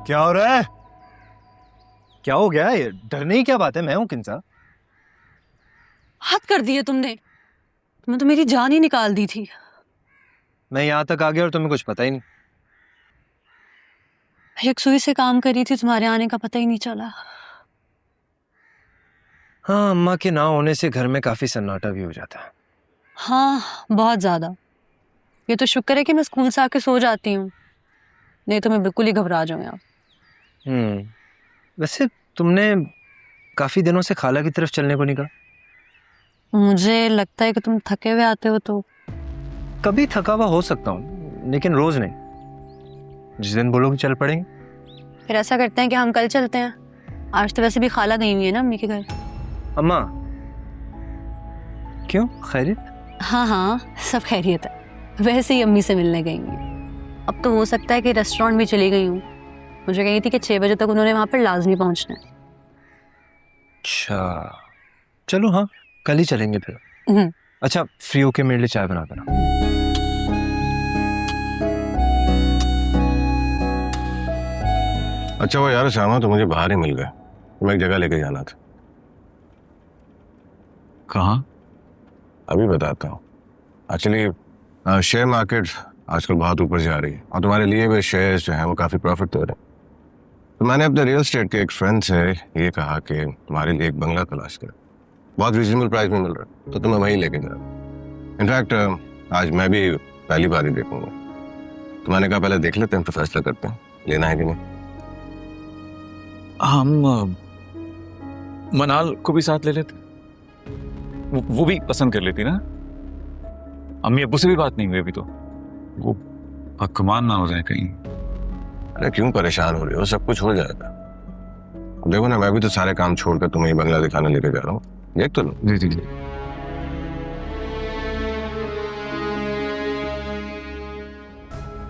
क्या हो रहा है? क्या हो गया? ये डरने की क्या बात है? मैं हूं किंसा। हद कर दी है तुमने। तुमने तो मेरी जान ही निकाल दी थी। मैं यहाँ तक आ गया और तुम्हें कुछ पता ही नहीं। एक सुई से काम करी थी, तुम्हारे आने का पता ही नहीं चला। हाँ, अम्मा के ना होने से घर में काफी सन्नाटा भी हो जाता है। हाँ, बहुत ज्यादा। ये तो शुक्र है कि मैं स्कूल से आके सो जाती हूँ, नहीं तो मैं बिल्कुल ही घबरा जाऊँ यार। वैसे तुमने काफी दिनों से खाला की तरफ चलने को नहीं कहा। मुझे लगता है कि तुम थके हुए आते हो तो। कभी थका हुआ हो सकता हूँ, लेकिन रोज नहीं। जिस दिन बोलोगे चल पड़ेंगे। फिर ऐसा करते हैं कि हम कल चलते हैं। आज तो वैसे भी खाला गई हुई है ना अम्मी के घर। अम्मा क्यों, खैरियत? हाँ हाँ, सब खैरियत है। वैसे ही अम्मी से मिलने गई हुई। अब तो हो सकता है कि रेस्टोरेंट भी चली गई हूँ। मुझे कही थी कि 6 बजे तक उन्होंने वहां पर लाजमी पहुंचना है। अच्छा चलो, हाँ कल ही चलेंगे फिर। अच्छा, फ्री होके मेरे लिए चाय बना देना। अच्छा वो यार शामा तो मुझे बाहर ही मिल गए। मैं एक जगह लेके जाना था। कहाँ? अभी बताता हूँ। एक्चुअली शेयर मार्केट आजकल बहुत ऊपर जा रही है और तुम्हारे लिए भी शेयर्स जो हैं वो काफ़ी प्रॉफिट दे रहे हैं। तो मैंने अपने रियल एस्टेट के एक फ्रेंड से ये कहा कि तुम्हारे लिए एक बंगला तलाश करें, बहुत रीजनेबल प्राइस में मिल रहा है, तो तुम्हें वहीं लेके जा रहा हूँ। इनफैक्ट आज मैं भी पहली बार ही देखूंगा, तो मैंने कहा पहले देख लेते हैं, फिर फैसला करते हैं लेना है कि नहीं। हम मनाल को भी साथ ले लेते। वो भी पसंद कर लेती ना। अम्मी अब्बू से भी बात नहीं हुई अभी तो, वो पकमान ना हो जाए कहीं। अरे क्यों परेशान हो रही हो, सब कुछ हो जाएगा। देखो ना, मैं भी तो सारे काम छोड़कर तुम्हें बंगला दिखाने लेके जा रहा हूँ, देख तो लो। जी जी जी।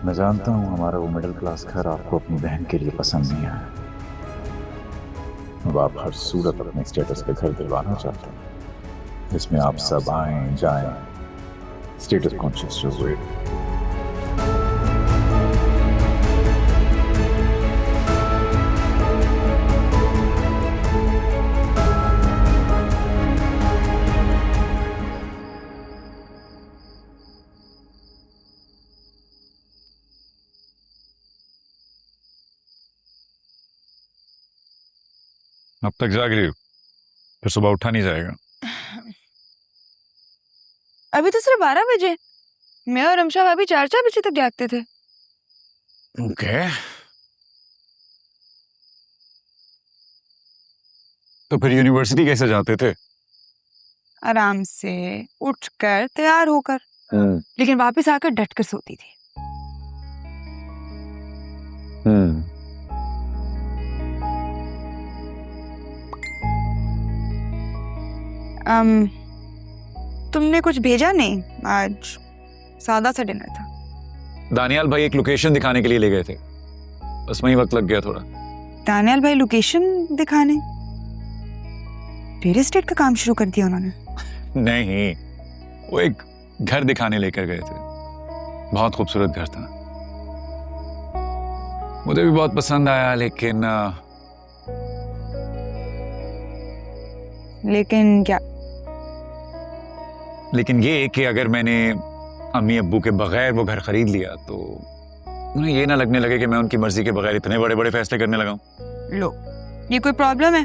मैं जानता हूँ हमारा वो मिडिल क्लास घर आपको अपनी बहन के लिए पसंद नहीं आया। अब आप हर सूरत अपने स्टेटस पे घर दिलवाना चाहते हैं, जिसमें आप सब आए जाएं, स्टेटस कॉन्शियस हुए। अब तक जाग रही हो, फिर सुबह उठा नहीं जाएगा। अभी तो सिर्फ 12 बजे। मैं और रमशा भाभी 4-4 बजे तक जागते थे। ओके। तो फिर यूनिवर्सिटी कैसे जाते थे? आराम से उठकर तैयार होकर, लेकिन वापस आकर डट कर सोती थी। तुमने कुछ भेजा नहीं? आज सादा सा डिनर था। दानियाल भाई एक लोकेशन दिखाने के लिए ले गए थे, बस वहीं वक्त लग गया थोड़ा। दानियाल भाई लोकेशन दिखाने? रियल एस्टेट का काम शुरू कर दिया उन्होंने? नहीं, वो एक घर दिखाने लेकर गए थे। बहुत खूबसूरत घर था, मुझे भी बहुत पसंद आया, लेकिन क्या? लेकिन ये कि अगर मैंने अम्मी अब्बू के बगैर वो घर खरीद लिया तो उन्हें ये ना लगने लगे कि मैं उनकी मर्जी के बगैर इतने बड़े बड़े फैसले करने लगा हूं। लो, ये कोई प्रॉब्लम है?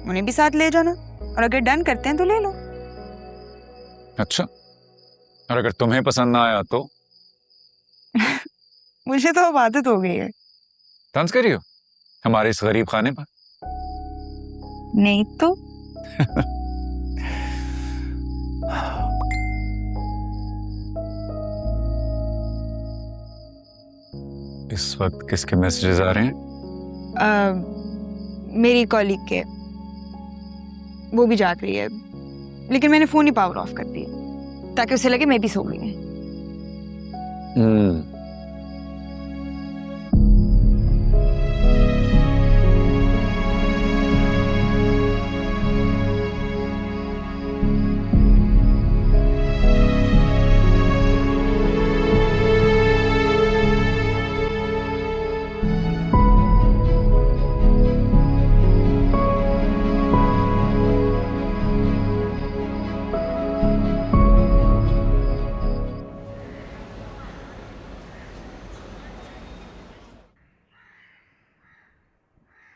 उन्हें भी साथ ले जाना, और अगर डन करते हैं तो ले लो। अच्छा, और अगर तुम्हें पसंद ना आया तो? मुझे तो अब आदत हो गई है। तंज करियो हमारे इस गरीब खाने पर। नहीं तो इस वक्त किसके मैसेजेस आ रहे हैं? मेरी कॉलीग के। वो भी जाग रही है, लेकिन मैंने फोन ही पावर ऑफ कर दिया ताकि उसे लगे मैं भी सो गई हूँ।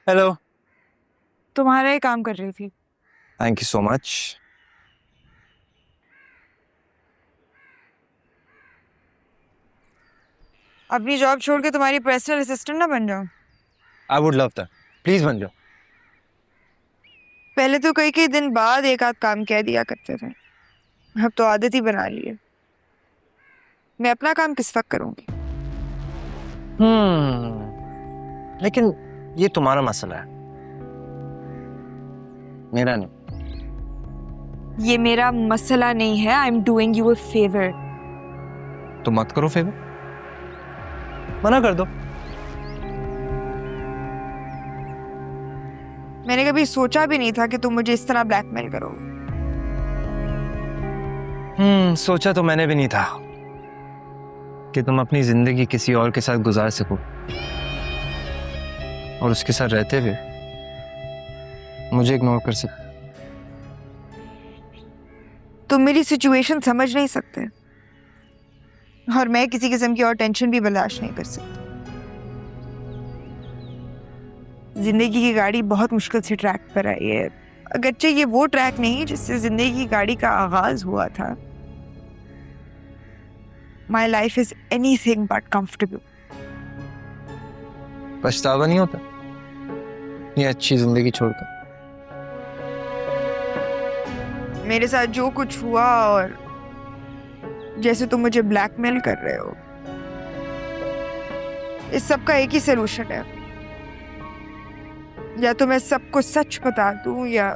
हेलो। तुम्हारा ही काम कर रही थी। Thank you so much. अपनी जॉब छोड़ के तुम्हारी पर्सनल असिस्टेंट ना बन जाऊं। I would love that, please बन जाओ। पहले तो कई कई दिन बाद एक आध काम कह दिया करते थे, अब तो आदत ही बना ली है। मैं अपना काम किस वक्त करूंगी? लेकिन ये तुम्हारा मसला है, मेरा नहीं। ये मेरा मसला नहीं है। I am doing you a favour. तो मत करो फेवर, मना कर दो। मैंने कभी सोचा भी नहीं था कि तुम मुझे इस तरह ब्लैकमेल करोगे। सोचा तो मैंने भी नहीं था कि तुम अपनी जिंदगी किसी और के साथ गुजार सको और उसके साथ रहते हुए मुझे इग्नोर कर सको। तुम मेरी सिचुएशन समझ नहीं सकते और मैं किसी किस्म की और टेंशन भी बर्दाश्त नहीं कर सकती। जिंदगी की गाड़ी बहुत मुश्किल से ट्रैक पर आई है। अगरचे ये वो ट्रैक नहीं जिससे जिंदगी की गाड़ी का आगाज हुआ था। My life is anything but comfortable. पछतावा नहीं होता ये अच्छी जिंदगी छोड़कर? मेरे साथ जो कुछ हुआ और जैसे तुम मुझे ब्लैकमेल कर रहे हो, इस सब का एक ही सलूशन है। या तो मैं सबको सच बता दूं या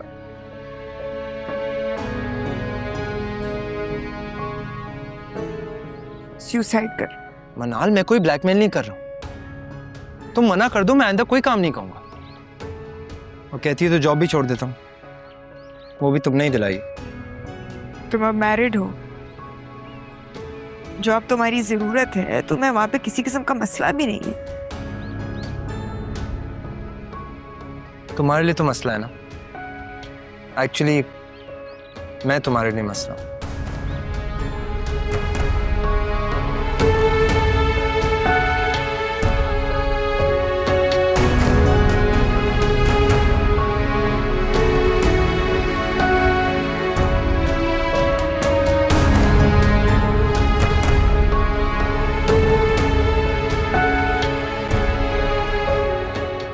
सुसाइड कर। मनाल, मैं कोई ब्लैकमेल नहीं कर रहा हूं। तुम मना कर दो, मैं आइंदा कोई काम नहीं कहूंगा। और कहती है तो जॉब भी छोड़ देता हूं, वो भी तुमने ही दिलाई। तुम अब मैरिड हो, जॉब तुम्हारी जरूरत है, तुम्हें वहां पे किसी किस्म का मसला भी नहीं है। तुम्हारे लिए तो मसला है ना। एक्चुअली मैं तुम्हारे लिए मसला हूं।